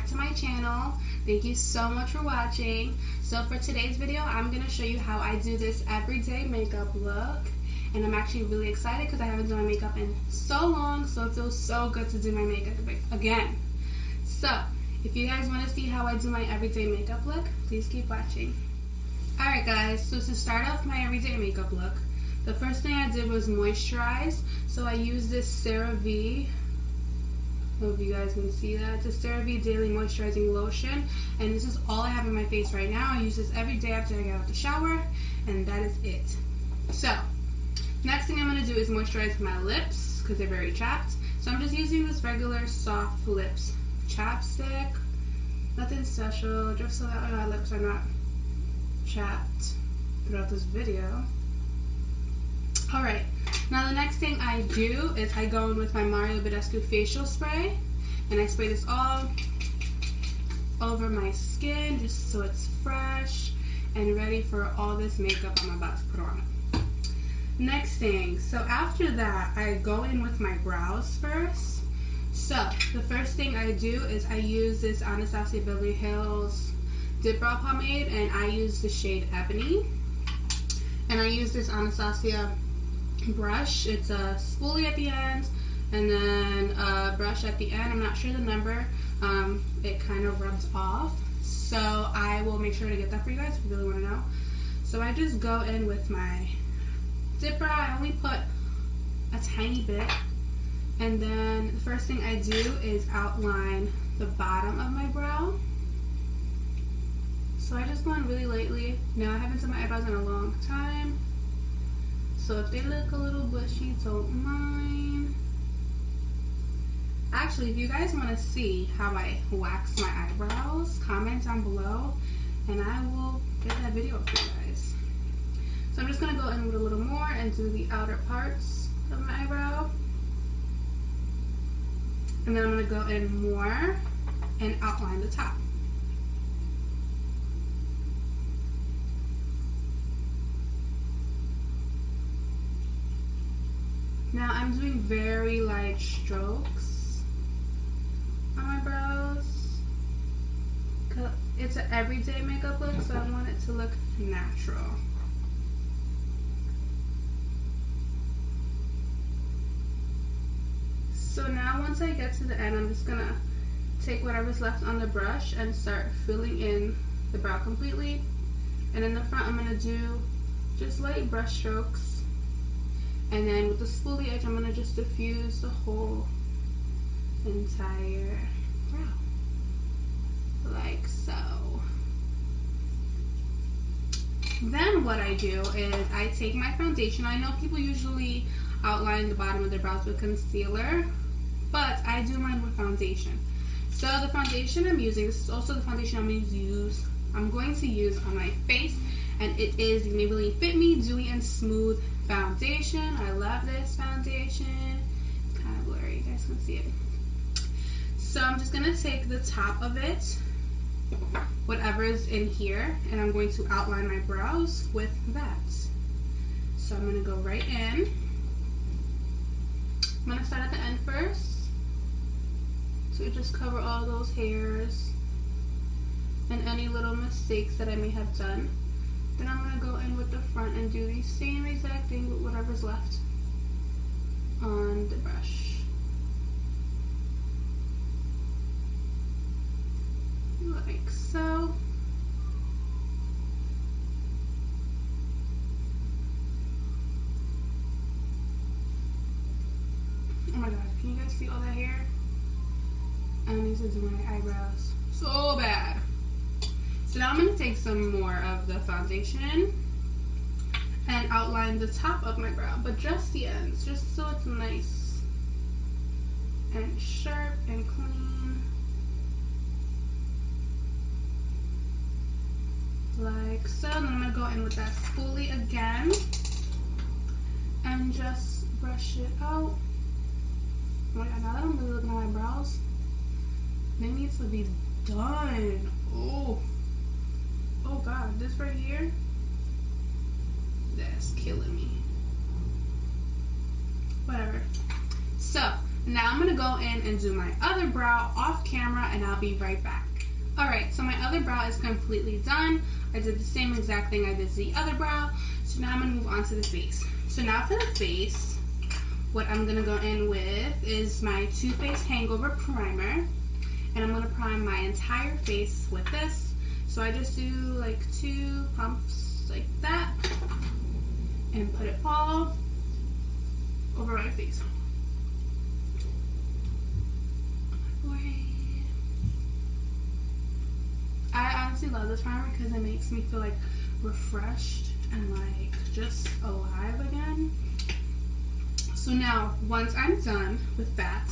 back to my channel. Thank you so much for watching. So for today's video, I'm going to show you how I do this everyday makeup look. And I'm actually really excited because I haven't done my makeup in so long, so it feels so good to do my makeup again. So if you guys want to see how I do my everyday makeup look, please keep watching. Alright guys, so to start off my everyday makeup look, the first thing I did was moisturize. So I used this CeraVe, hope you guys can see that. It's a CeraVe Daily Moisturizing Lotion, and this is all I have on my face right now. I use this every day after I get out the shower, and that is it. So next thing I'm going to do is moisturize my lips because they're very chapped. So I'm just using this regular soft lips chapstick. Nothing special, just so that my lips are not chapped throughout this video. Alright, now the next thing I do is I go in with my Mario Badescu facial spray, and I spray this all over my skin just so it's fresh and ready for all this makeup I'm about to put on. Next thing, so after that I go in with my brows first. So the first thing I do is I use this Anastasia Beverly Hills Dip Brow Pomade, and I use the shade Ebony. And I use this Anastasia brush. It's a spoolie at the end and then a brush at the end. I'm not sure the number. It kind of rubs off. So I will make sure to get that for you guys if you really want to know. So I just go in with my dip brow. I only put a tiny bit. And then the first thing I do is outline the bottom of my brow. So I just go in really lightly. Now I haven't done my eyebrows in a long time, so if they look a little bushy, don't mind. Actually, if you guys want to see how I wax my eyebrows, comment down below and I will get that video up for you guys. So I'm just going to go in with a little more and do the outer parts of my eyebrow. And then I'm going to go in more and outline the top. Now I'm doing very light strokes on my brows. It's an everyday makeup look, so I want it to look natural. So now once I get to the end, I'm just gonna take whatever's left on the brush and start filling in the brow completely. And in the front, I'm gonna do just light brush strokes. And then with the spoolie edge, I'm going to just diffuse the whole entire brow. Like so. Then what I do is I take my foundation. I know people usually outline the bottom of their brows with concealer, but I do mine with foundation. So the foundation I'm using, this is also the foundation I'm going to use on my face. And it is the Maybelline Fit Me Dewy and Smooth Foundation. I love this foundation. It's kind of blurry, you guys can see it. So I'm just going to take the top of it, whatever is in here, and I'm going to outline my brows with that. So I'm going to go right in. I'm going to start at the end first. So just cover all those hairs and any little mistakes that I may have done. Then I'm going to go in with the front and do the same exact thing with whatever's left on the brush. Like so. Oh my god, can you guys see all that hair? I need to do my eyebrows so bad. So now I'm going to take some more of the foundation and outline the top of my brow, but just the ends, just so it's nice and sharp and clean. Like so. And then I'm going to go in with that spoolie again and just brush it out. Oh my god, now that I'm really looking at my brows, they need to be done. Oh god, this right here, that's killing me. Whatever. So Now I'm gonna go in and do my other brow off camera, and I'll be right back. Alright, so my other brow is completely done. I did the same exact thing I did to the other brow. So now I'm gonna move on to the face. So now for the face, what I'm gonna go in with is my Too Faced Hangover Primer. And I'm gonna prime my entire face with this. So I just do like 2 pumps like that and put it all over my face. I honestly love this primer because it makes me feel like refreshed and like just alive again. So now, once I'm done with that,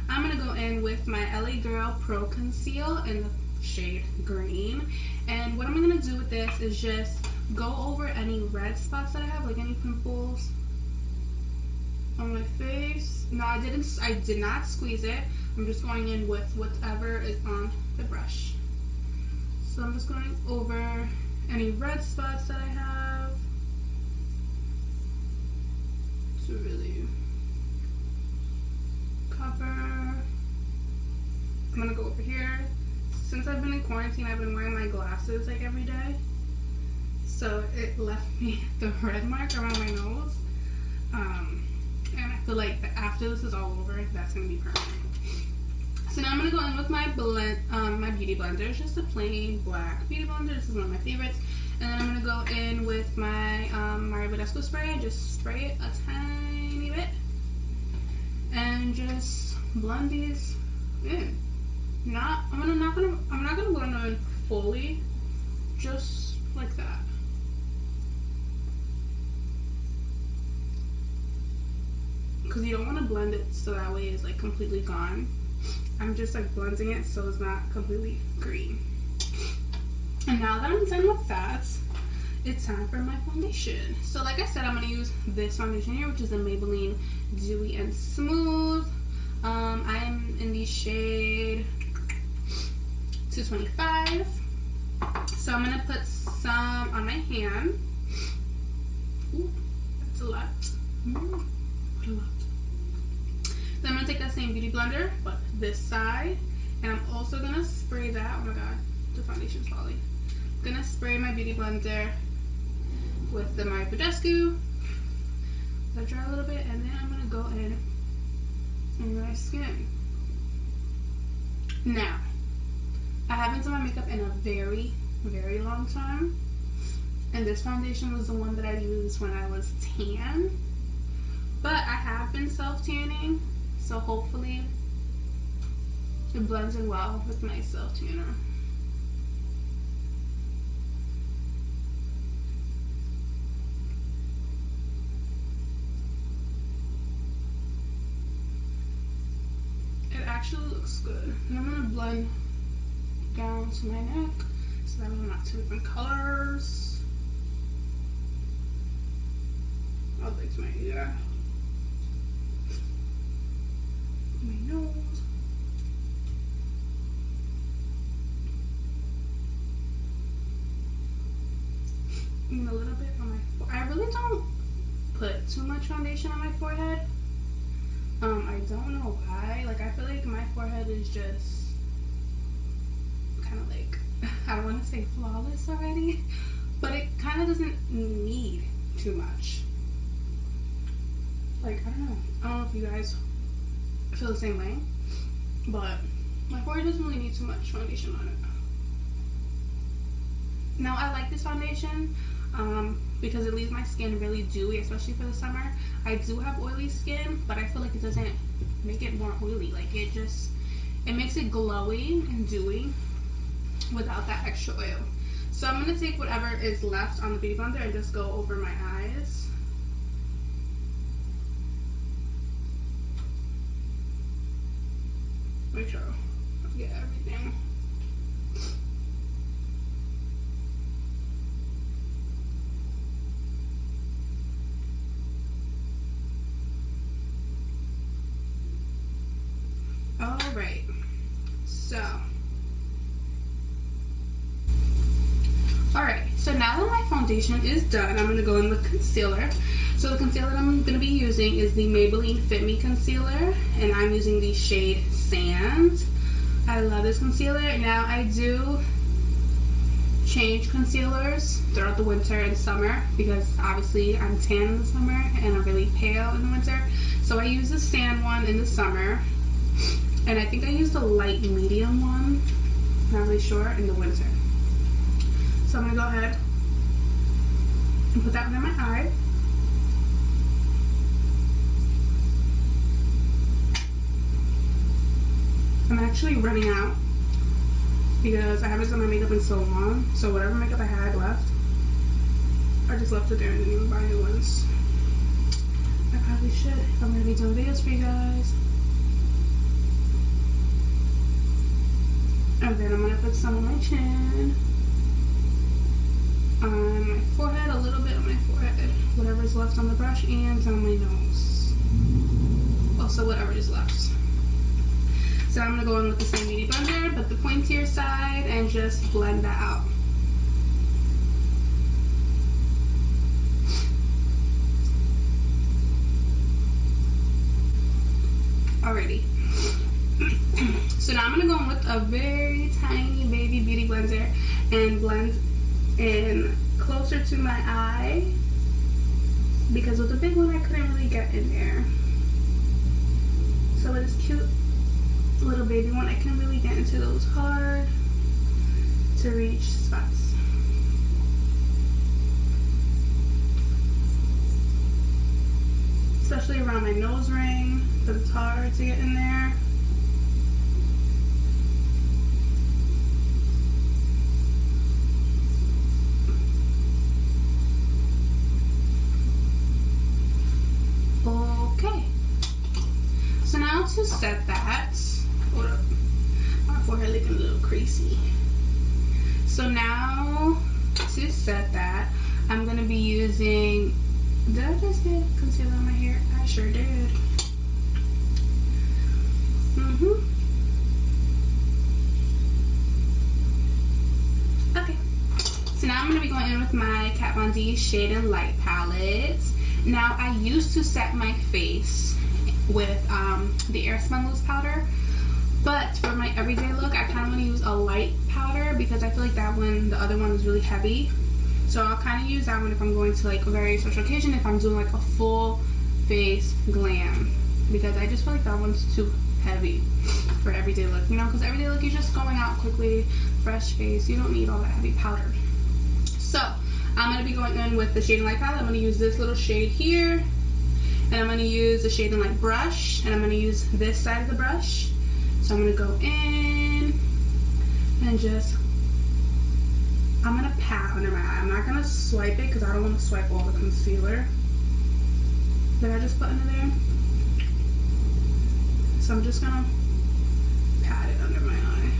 I'm going to go in with my LA Girl Pro Conceal in the shade green. And what I'm going to do with this is just go over any red spots that I have, like any pimples on my face. No, I did not squeeze it. I'm just going in with whatever is on the brush. So I'm just going over any red spots that I have to really cover. I'm gonna go over here. Since I've been in quarantine, I've been wearing my glasses like every day. So it left me the red mark around my nose. And I feel like after this is all over, that's gonna be perfect. So now I'm going to go in with my my beauty blender. It's just a plain black beauty blender. This is one of my favorites. And then I'm going to go in with my Mario Badescu spray. Just spray it a tiny bit. And just blend these in. I'm not gonna blend them in fully. Just like that. Because you don't want to blend it so that way it's like completely gone. I'm just like blending it so it's not completely green. And now that I'm done with that, it's time for my foundation. So like I said, I'm going to use this foundation here, which is the Maybelline Dewy and Smooth. I am in the shade 225. So I'm going to put some on my hand. Ooh, that's a lot. What a lot. Then I'm going to take that same beauty blender, but this side, and I'm also going to spray that. Oh my god, the foundation's falling. I'm going to spray my beauty blender with the Mario Badescu. Let it dry a little bit, and then I'm going to go in my skin. Now, I haven't done my makeup in a very, very long time, and this foundation was the one that I used when I was tan. But I have been self-tanning, so hopefully it blends in well with my self-tanner. It actually looks good. And I'm going to blend down to my neck so that I'm not two different colors. I'll fix my ear. My nose. And a little bit on my forehead. I really don't put too much foundation on my forehead. I don't know why. Like, I feel like my forehead is just kind of like, I don't want to say flawless already, but it kind of doesn't need too much. Like, I don't know if you guys feel the same way, but my forehead doesn't really need too much foundation on it. Now, I like this foundation because it leaves my skin really dewy, especially for the summer. I do have oily skin, but I feel like it doesn't make it more oily. Like, it makes it glowy and dewy without that extra oil. So I'm going to take whatever is left on the beauty blender and just go over my eyes. Make sure I get everything. Alright, so now that my foundation is done, I'm going to go in with concealer. So the concealer that I'm going to be using is the Maybelline Fit Me Concealer, and I'm using the shade Sand. I love this concealer. Now I do change concealers throughout the winter and summer because obviously I'm tan in the summer and I'm really pale in the winter. So I use the Sand one in the summer, and I think I use the light medium one, not really sure, in the winter. So I'm going to go ahead and put that under my eye. I'm actually running out because I haven't done my makeup in so long. So whatever makeup I had left, I just left it there and didn't even buy new ones. I probably should if I'm going to be doing videos for you guys. And then I'm going to put some on my chin, on my forehead, a little bit on my forehead, whatever's left on the brush, and on my nose. Also whatever is left. So I'm going to go in with the same beauty blender, but the pointier side, and just blend that out. Alrighty. So now I'm going to go in with a very tiny baby beauty blender and blend in closer to my eye, because with the big one I couldn't really get in there. So with this cute little baby one, I can really get into those hard to reach spots. Especially around my nose ring, because it's hard to get in there. Okay. So now to set that, hold up, my forehead looking a little creasy. So now to set that, I'm going to be using, did I just get concealer on my hair? I sure did. Okay, so now I'm going to be going in with my Kat Von D Shade and Light palette. Now I used to set my face with the Air Spun Loose powder, but for my everyday look I kind of want to use a light powder because I feel like that one, the other one, is really heavy. So I'll kind of use that one if I'm going to like a very special occasion, if I'm doing like a full face glam, because I just feel like that one's too heavy for everyday look, you know, because everyday look you're just going out quickly, fresh face, you don't need all that heavy powder. So I'm going to be going in with the Shade and Light palette. I'm going to use this little shade here, and I'm going to use the Shade and Light brush, and I'm going to use this side of the brush. So I'm going to go in and just, I'm going to pat under my eye. I'm not going to swipe it because I don't want to swipe all the concealer that I just put under there. So I'm just going to pat it under my eye.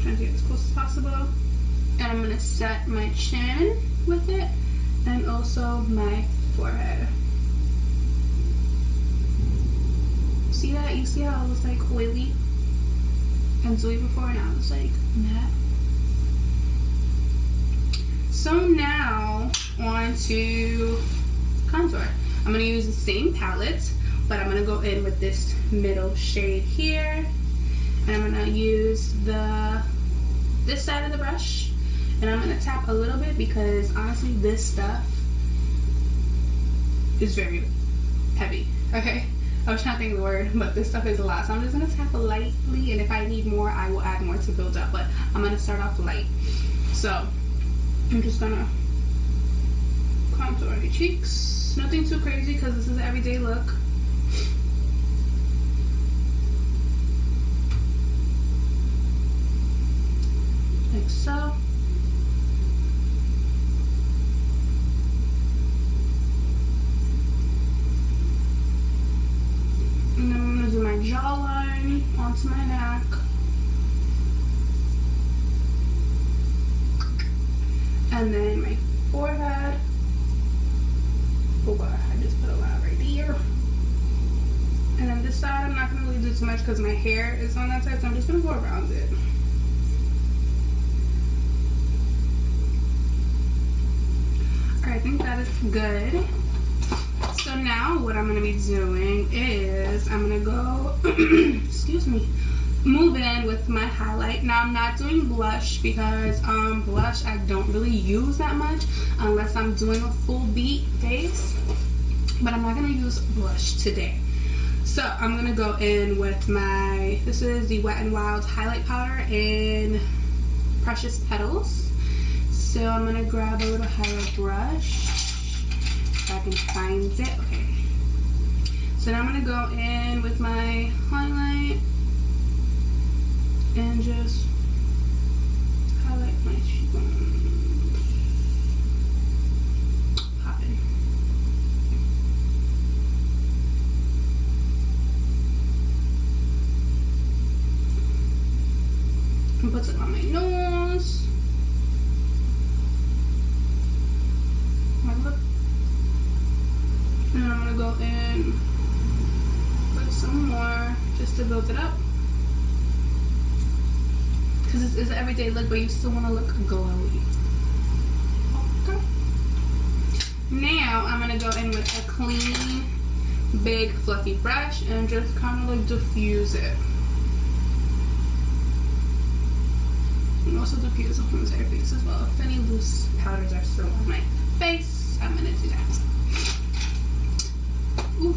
Trying to get as close as possible. And I'm going to set my chin with it and also my forehead. See that? You see how it was like oily and dewy before, now it's like matte. So now on to contour. I'm going to use the same palette, but I'm going to go in with this middle shade here, and I'm going to use this side of the brush, and I'm going to tap a little bit because honestly this stuff is very heavy. Okay, I was trying to think of the word, but this stuff is a lot, so I'm just going to tap lightly, and if I need more I will add more to build up, but I'm going to start off light. So I'm just going to contour your cheeks, nothing too crazy because this is an everyday look. Like so. And then I'm going to do my jawline onto my neck. And then my forehead. Oh god, I just put a lot right here. And then this side, I'm not going to really do too much because my hair is on that side, so I'm just going to go around it. Alright, I think that is good. So now what I'm going to be doing is I'm going to go, excuse me, move in with my highlight. Now I'm not doing blush because blush I don't really use that much unless I'm doing a full beat face. But I'm not going to use blush today. So I'm going to go in with my, this is the Wet n Wild highlight powder in Precious Petals. So I'm going to grab a little highlight brush if I can find it. Okay. So now I'm going to go in with my highlight and just highlight my cheekbones. Pop in. And put it on my nose. My lip. And then I'm gonna go in with some more just to build it up. Because this is an everyday look, but you still want to look glowy. Okay. Now I'm going to go in with a clean, big, fluffy brush and just kind of like diffuse it. And also diffuse the whole entire face as well. If any loose powders are still on my face, I'm going to do that. Ooh.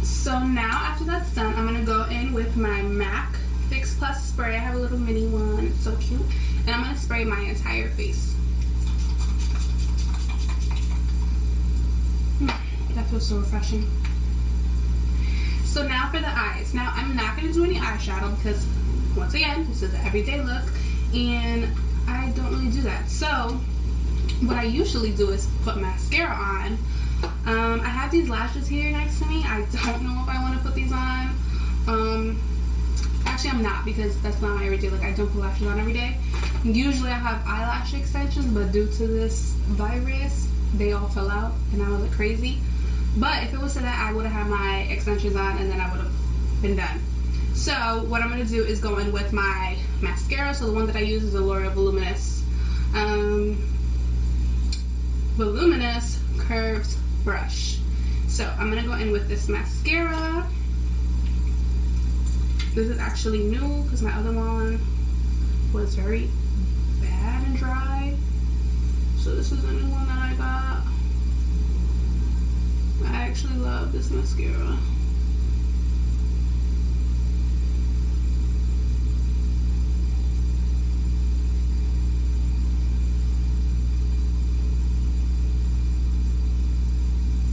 So now after that's done, I'm going to go in with my MAC Fix Plus spray. I have a little mini one. It's so cute. And I'm going to spray my entire face. That feels so refreshing. So now for the eyes. Now I'm not going to do any eyeshadow because, once again, this is an everyday look. And I don't really do that. So what I usually do is put mascara on. I have these lashes here next to me. I don't know if I want to put these on. Actually, I'm not because that's not my everyday look. I don't put lashes on every day. Usually I have eyelash extensions, but due to this virus, they all fell out and I would look crazy. But if it was to that, I would have had my extensions on and then I would have been done. So what I'm going to do is go in with my mascara. So the one that I use is the L'Oreal Voluminous Curved Brush. So I'm going to go in with this mascara. This is actually new because my other one was very bad and dry. So this is a new one that I got. I actually love this mascara.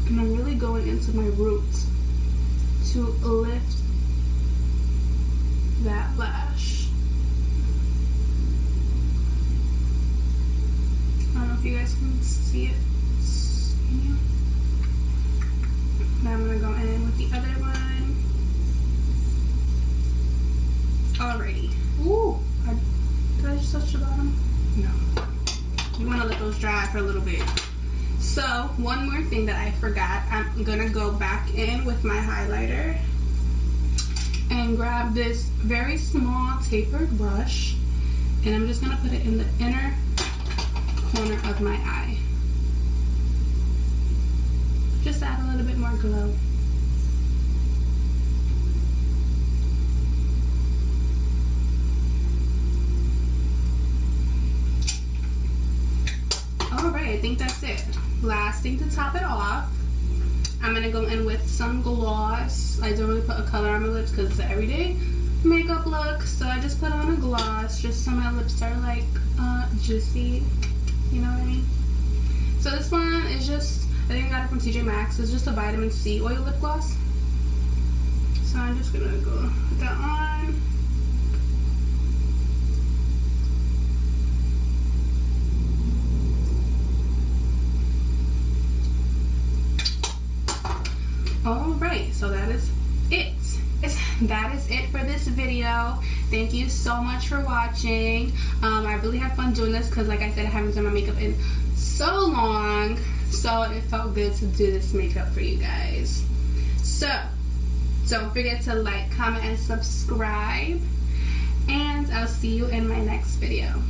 And I'm really going into my roots to lift that lash. I don't know if you guys can see it. Now I'm going to go in with the other one. Alrighty. Ooh, did I just touch the bottom? No. You want to let those dry for a little bit. So, one more thing that I forgot. I'm going to go back in with my highlighter and grab this very small tapered brush. And I'm just going to put it in the inner corner of my eye. Just add a little bit more glow. Alright, I think that's it. Last thing to top it off, I'm going to go in with some gloss. I don't really put a color on my lips because it's an everyday makeup look. So I just put on a gloss just so my lips are like juicy. You know what I mean? So this one is just, I think I got it from TJ Maxx. It's just a vitamin C oil lip gloss. So I'm just going to go put that on. Alright, so that is it. That is it for this video. Thank you so much for watching. I really had fun doing this because, like I said, I haven't done my makeup in so long. So it felt good to do this makeup for you guys. So, Don't forget to like, comment, and subscribe. And I'll see you in my next video.